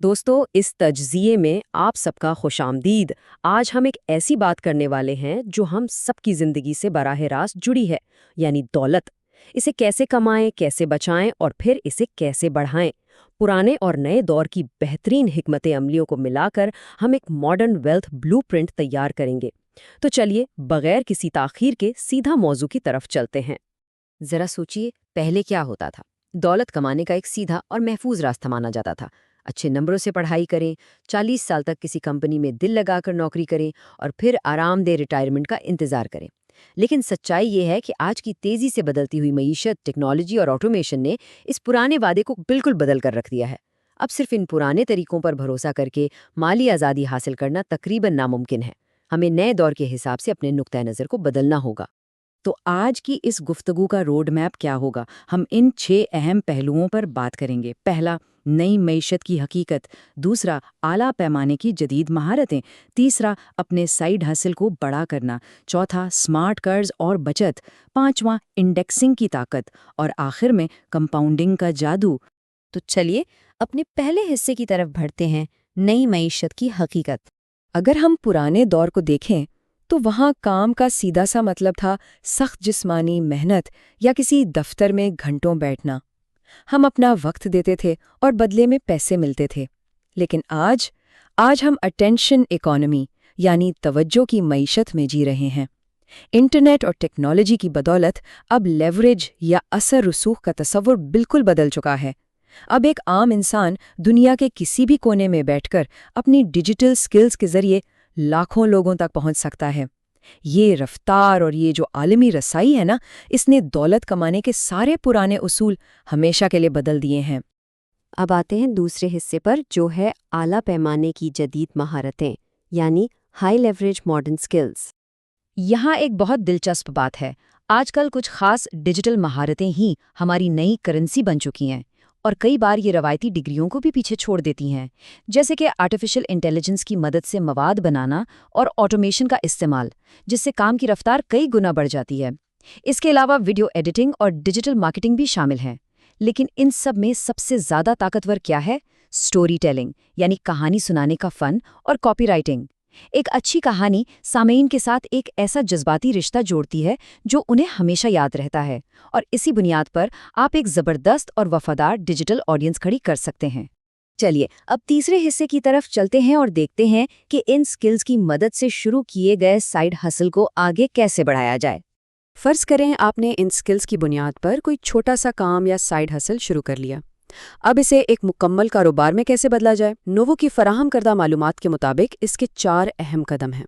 دوستو اس تجزیے میں آپ سب کا خوش آمدید۔ آج ہم ایک ایسی بات کرنے والے ہیں جو ہم سب کی زندگی سے براہ راست جڑی ہے، یعنی دولت۔ اسے کیسے کمائیں، کیسے بچائیں اور پھر اسے کیسے بڑھائیں۔ پرانے اور نئے دور کی بہترین حکمت عملیوں کو ملا کر ہم ایک ماڈرن ویلتھ بلو پرنٹ تیار کریں گے۔ تو چلیے بغیر کسی تاخیر کے سیدھا موضوع کی طرف چلتے ہیں۔ ذرا سوچئے، پہلے کیا ہوتا تھا؟ دولت کمانے کا ایک سیدھا اور محفوظ راستہ مانا جاتا تھا۔ اچھے نمبروں سے پڑھائی کریں، 40 سال تک کسی کمپنی میں دل لگا کر نوکری کریں اور پھر آرام دہ ریٹائرمنٹ کا انتظار کریں۔ لیکن سچائی یہ ہے کہ آج کی تیزی سے بدلتی ہوئی معیشت، ٹیکنالوجی اور آٹومیشن نے اس پرانے وعدے کو بالکل بدل کر رکھ دیا ہے۔ اب صرف ان پرانے طریقوں پر بھروسہ کر کے مالی آزادی حاصل کرنا تقریباً ناممکن ہے۔ ہمیں نئے دور کے حساب سے اپنے نقطۂ نظر کو بدلنا ہوگا۔ تو آج کی اس گفتگو کا روڈ میپ کیا ہوگا؟ ہم ان 6 اہم پہلوؤں پر بات کریں گے۔ پہلا، نئی معیشت کی حقیقت۔ دوسرا، اعلیٰ پیمانے کی جدید مہارتیں۔ تیسرا، اپنے سائیڈ ہسل کو بڑا کرنا۔ چوتھا، سمارٹ قرض اور بچت۔ پانچواں، انڈیکسنگ کی طاقت۔ اور آخر میں کمپاؤنڈنگ کا جادو۔ تو چلیے اپنے پہلے حصے کی طرف بڑھتے ہیں، نئی معیشت کی حقیقت۔ اگر ہم پرانے دور کو دیکھیں تو وہاں کام کا سیدھا سا مطلب تھا سخت جسمانی محنت یا کسی دفتر میں گھنٹوں بیٹھنا۔ ہم اپنا وقت دیتے تھے اور بدلے میں پیسے ملتے تھے۔ لیکن آج ہم اٹینشن اکانومی یعنی توجہ کی معیشت میں جی رہے ہیں۔ انٹرنیٹ اور ٹیکنالوجی کی بدولت اب لیوریج یا اثر رسوخ کا تصور بالکل بدل چکا ہے۔ اب ایک عام انسان دنیا کے کسی بھی کونے میں بیٹھ کر اپنی ڈیجیٹل سکلز کے ذریعے لاکھوں لوگوں تک پہنچ سکتا ہے۔ یہ رفتار اور یہ جو عالمی رسائی ہے نا، اس نے دولت کمانے کے سارے پرانے اصول ہمیشہ کے لیے بدل دیے ہیں۔ اب آتے ہیں دوسرے حصے پر، جو ہے اعلیٰ پیمانے کی جدید مہارتیں، یعنی ہائی لیوریج ماڈرن سکلز۔ یہاں ایک بہت دلچسپ بات ہے۔ آج کل کچھ خاص ڈیجیٹل مہارتیں ہی ہماری نئی کرنسی بن چکی ہیں، اور کئی بار یہ روایتی ڈگریوں کو بھی پیچھے چھوڑ دیتی ہیں، جیسے کہ آرٹیفیشل انٹیلیجنس کی مدد سے مواد بنانا اور آٹومیشن کا استعمال، جس سے کام کی رفتار کئی گنا بڑھ جاتی ہے۔ اس کے علاوہ ویڈیو ایڈیٹنگ اور ڈیجیٹل مارکیٹنگ بھی شامل ہیں۔ لیکن ان سب میں سب سے زیادہ طاقتور کیا ہے؟ سٹوری ٹیلنگ، یعنی کہانی سنانے کا فن اور کاپی رائٹنگ۔ ایک اچھی کہانی سامعین کے ساتھ ایک ایسا جذباتی رشتہ جوڑتی ہے جو انہیں ہمیشہ یاد رہتا ہے، اور اسی بنیاد پر آپ ایک زبردست اور وفادار ڈیجیٹل آڈینس کھڑی کر سکتے ہیں۔ چلیے اب تیسرے حصے کی طرف چلتے ہیں اور دیکھتے ہیں کہ ان سکلز کی مدد سے شروع کیے گئے سائیڈ ہسل کو آگے کیسے بڑھایا جائے۔ فرض کریں آپ نے ان سکلز کی بنیاد پر کوئی چھوٹا سا کام یا سائیڈ ہسل شروع کر لیا۔ اب اسے ایک مکمل کاروبار میں کیسے بدلا جائے؟ نوو کی فراہم کردہ معلومات کے مطابق اس کے 4 اہم قدم ہیں۔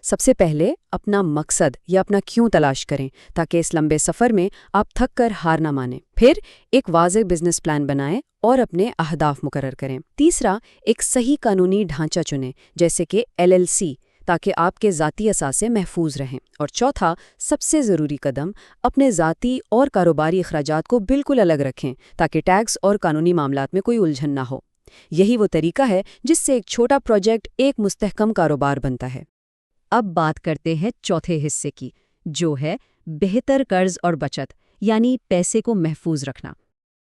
سب سے پہلے اپنا مقصد یا اپنا کیوں تلاش کریں تاکہ اس لمبے سفر میں آپ تھک کر ہار نہ مانیں۔ پھر ایک واضح بزنس پلان بنائیں اور اپنے اہداف مقرر کریں۔ تیسرا، ایک صحیح قانونی ڈھانچہ چنیں، جیسے کہ LLC، تاکہ آپ کے ذاتی اثاثے محفوظ رہیں۔ اور چوتھا، سب سے ضروری قدم، اپنے ذاتی اور کاروباری اخراجات کو بالکل الگ رکھیں تاکہ ٹیکس اور قانونی معاملات میں کوئی الجھن نہ ہو۔ یہی وہ طریقہ ہے جس سے ایک چھوٹا پروجیکٹ ایک مستحکم کاروبار بنتا ہے۔ اب بات کرتے ہیں چوتھے حصے کی، جو ہے بہتر قرض اور بچت، یعنی پیسے کو محفوظ رکھنا۔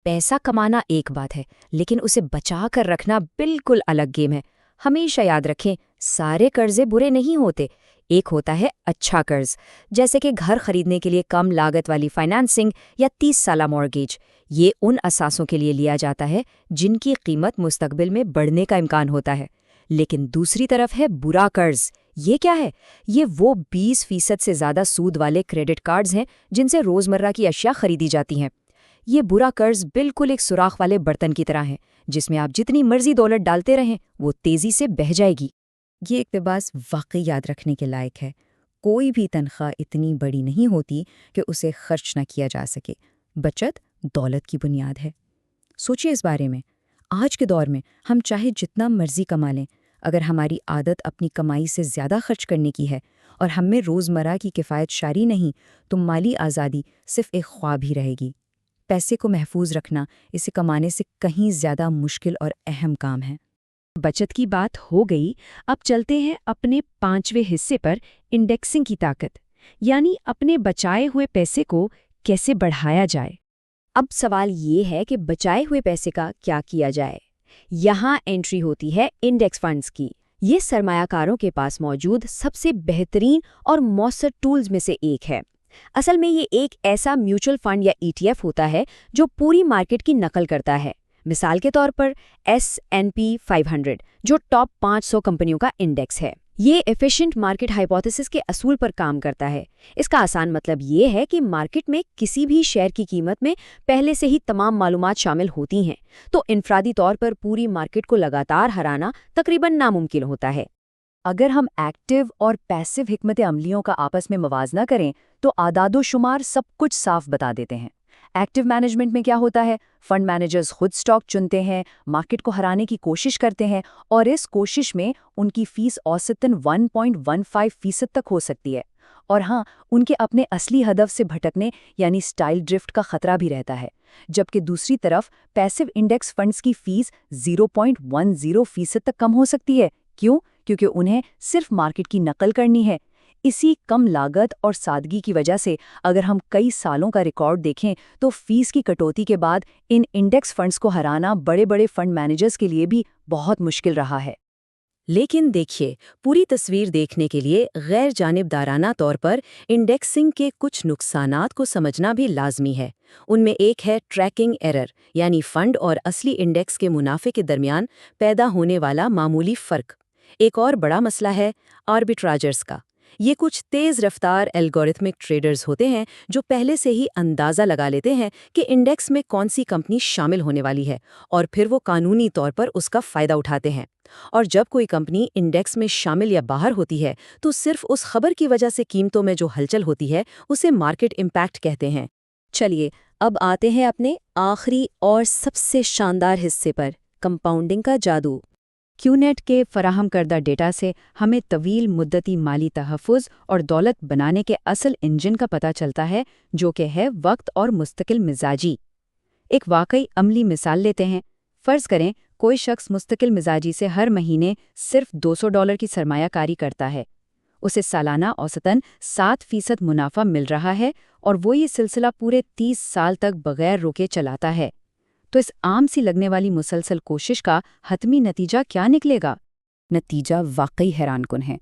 پیسہ کمانا ایک بات ہے، لیکن اسے بچا کر رکھنا بالکل الگ گیم ہے۔ ہمیشہ یاد رکھیں، سارے قرضے برے نہیں ہوتے۔ ایک ہوتا ہے اچھا قرض، جیسے کہ گھر خریدنے کے لیے کم لاگت والی فائنانسنگ یا 30 سالہ مورگیج۔ یہ ان اثاثوں کے لیے لیا جاتا ہے جن کی قیمت مستقبل میں بڑھنے کا امکان ہوتا ہے۔ لیکن دوسری طرف ہے برا قرض۔ یہ کیا ہے؟ یہ وہ 20% سے زیادہ سود والے کریڈٹ کارڈز ہیں جن سے روزمرہ کی اشیاء خریدی جاتی ہیں۔ یہ برا قرض بالکل ایک سوراخ والے برتن کی طرح ہے، جس میں آپ جتنی مرضی دولت ڈالتے رہیں وہ تیزی سے بہہ جائے گی۔ یہ اقتباس واقعی یاد رکھنے کے لائق ہے۔ کوئی بھی تنخواہ اتنی بڑی نہیں ہوتی کہ اسے خرچ نہ کیا جا سکے۔ بچت دولت کی بنیاد ہے۔ سوچئے اس بارے میں، آج کے دور میں ہم چاہے جتنا مرضی کما لیں، اگر ہماری عادت اپنی کمائی سے زیادہ خرچ کرنے کی ہے اور ہم میں روزمرہ کی کفایت شاری نہیں، تو مالی آزادی صرف ایک خواب ہی رہے گی۔ پیسے کو محفوظ رکھنا اسے کمانے سے کہیں زیادہ مشکل اور اہم کام ہے۔ بچت کی بات ہو گئی، اب چلتے ہیں اپنے 5ویں حصے پر، انڈیکسنگ کی طاقت، یعنی اپنے بچائے ہوئے پیسے کو کیسے بڑھایا جائے۔ اب سوال یہ ہے کہ بچائے ہوئے پیسے کا کیا کیا جائے؟ یہاں انٹری ہوتی ہے انڈیکس فنڈز کی۔ یہ سرمایہ کاروں کے پاس موجود سب سے بہترین اور مؤثر ٹولز میں سے ایک ہے۔ اصل میں یہ ایک ایسا میوچل فنڈ یا ETF ہوتا ہے جو پوری مارکیٹ کی نقل کرتا ہے۔ مثال کے طور پر S&P 500 جو ٹاپ 500 کمپنیوں کا انڈیکس ہے۔ یہ ایفیشینٹ مارکیٹ ہائپوتھیسس کے اصول پر کام کرتا ہے۔ اس کا آسان مطلب یہ ہے کہ مارکیٹ میں کسی بھی شیئر کی قیمت میں پہلے سے ہی تمام معلومات شامل ہوتی ہیں، تو انفرادی طور پر پوری مارکیٹ کو لگاتار ہرانا تقریباً ناممکن ہوتا ہے۔ اگر ہم ایکٹیو اور پیسو حکمت عملیوں کا آپس میں موازنہ کریں تو اعداد و شمار سب کچھ صاف بتا دیتے ہیں۔ ایکٹیو مینجمنٹ میں کیا ہوتا ہے؟ فنڈ مینیجرز خود سٹاک چنتے ہیں، مارکیٹ کو ہرانے کی کوشش کرتے ہیں، اور اس کوشش میں ان کی فیس اوسطاً 1.15% تک ہو سکتی ہے۔ اور ہاں، ان کے اپنے اصلی ہدف سے بھٹکنے یعنی سٹائل ڈرفٹ کا خطرہ بھی رہتا ہے۔ جبکہ دوسری طرف پیسو انڈیکس فنڈز کی فیس 0.10% تک کم ہو سکتی ہے۔ کیوں؟ کیونکہ انہیں صرف مارکیٹ کی نقل کرنی ہے۔ اسی کم لاگت اور سادگی کی وجہ سے اگر ہم کئی سالوں کا ریکارڈ دیکھیں تو فیس کی کٹوتی کے بعد ان انڈیکس فنڈز کو ہرانا بڑے بڑے فنڈ مینیجرز کے لیے بھی بہت مشکل رہا ہے۔ لیکن دیکھیے، پوری تصویر دیکھنے کے لیے غیر جانبدارانہ طور پر انڈیکسنگ کے کچھ نقصانات کو سمجھنا بھی لازمی ہے۔ ان میں ایک ہے ٹریکنگ ایرر، یعنی فنڈ اور اصلی انڈیکس کے منافع کے درمیان پیدا ہونے والا معمولی فرق۔ ایک اور بڑا مسئلہ ہے آربیٹراجرز کا۔ یہ کچھ تیز رفتار الگورتھمک ٹریڈرز ہوتے ہیں جو پہلے سے ہی اندازہ لگا لیتے ہیں کہ انڈیکس میں کون سی کمپنی شامل ہونے والی ہے، اور پھر وہ قانونی طور پر اس کا فائدہ اٹھاتے ہیں۔ اور جب کوئی کمپنی انڈیکس میں شامل یا باہر ہوتی ہے تو صرف اس خبر کی وجہ سے قیمتوں میں جو ہلچل ہوتی ہے اسے مارکیٹ امپیکٹ کہتے ہیں۔ چلیے اب آتے ہیں اپنے آخری اور سب سے شاندار حصے پر، کمپاؤنڈنگ کا جادو۔ QNet کے فراہم کردہ ڈیٹا سے ہمیں طویل مدتی مالی تحفظ اور دولت بنانے کے اصل انجن کا پتہ چلتا ہے، جو کہ ہے وقت اور مستقل مزاجی۔ ایک واقعی عملی مثال لیتے ہیں۔ فرض کریں کوئی شخص مستقل مزاجی سے ہر مہینے صرف $200 کی سرمایہ کاری کرتا ہے۔ اسے سالانہ اوسطاً 7% منافع مل رہا ہے، اور وہ یہ سلسلہ پورے 30 سال تک بغیر روکے چلاتا ہے۔ تو اس عام سی لگنے والی مسلسل کوشش کا حتمی نتیجہ کیا نکلے گا؟ نتیجہ واقعی حیران کن ہے۔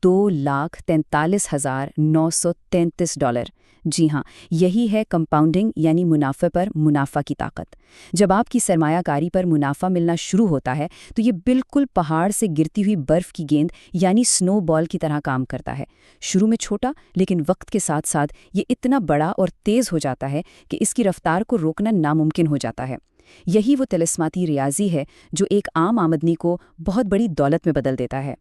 $2,43,933۔ جی ہاں، یہی ہے کمپاؤنڈنگ یعنی منافع پر منافع کی طاقت۔ جب آپ کی سرمایہ کاری پر منافع ملنا شروع ہوتا ہے تو یہ بالکل پہاڑ سے گرتی ہوئی برف کی گیند یعنی سنو بال کی طرح کام کرتا ہے۔ شروع میں چھوٹا، لیکن وقت کے ساتھ ساتھ یہ اتنا بڑا اور تیز ہو جاتا ہے کہ اس کی رفتار کو روکنا ناممکن ہو جاتا ہے۔ یہی وہ طلسماتی ریاضی ہے جو ایک عام آمدنی کو بہت بڑی دولت میں بدل دیتا ہے۔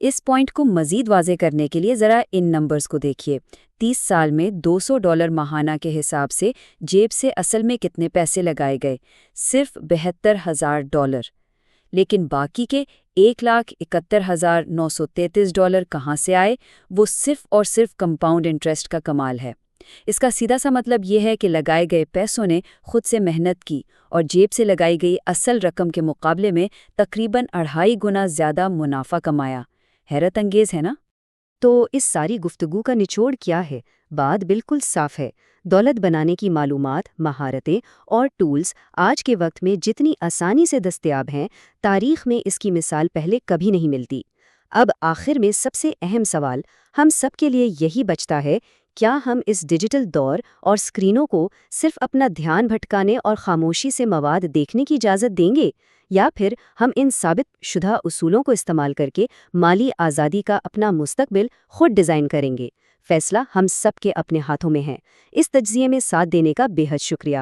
اس پوائنٹ کو مزید واضح کرنے کے لیے ذرا ان نمبرز کو دیکھیے۔ 30 سال میں $200 ماہانہ کے حساب سے جیب سے اصل میں کتنے پیسے لگائے گئے؟ صرف $72,000۔ لیکن باقی کے $1,71,933 کہاں سے آئے؟ وہ صرف اور صرف کمپاؤنڈ انٹرسٹ کا کمال ہے۔ اس کا سیدھا سا مطلب یہ ہے کہ لگائے گئے پیسوں نے خود سے محنت کی اور جیب سے لگائی گئی اصل رقم کے مقابلے میں تقریباً 2.5 گنا زیادہ منافع کمایا۔ حیرت انگیز ہے نا؟ تو اس ساری گفتگو کا نچوڑ کیا ہے؟ بات بالکل صاف ہے۔ دولت بنانے کی معلومات، مہارتیں اور ٹولز آج کے وقت میں جتنی آسانی سے دستیاب ہیں، تاریخ میں اس کی مثال پہلے کبھی نہیں ملتی۔ اب آخر میں سب سے اہم سوال ہم سب کے لیے یہی بچتا ہے، کیا ہم اس ڈیجیٹل دور اور سکرینوں کو صرف اپنا دھیان بھٹکانے اور خاموشی سے مواد دیکھنے کی اجازت دیں گے، یا پھر ہم ان ثابت شدہ اصولوں کو استعمال کر کے مالی آزادی کا اپنا مستقبل خود ڈیزائن کریں گے؟ فیصلہ ہم سب کے اپنے ہاتھوں میں ہے۔ اس تجزیے میں ساتھ دینے کا بے حد شکریہ۔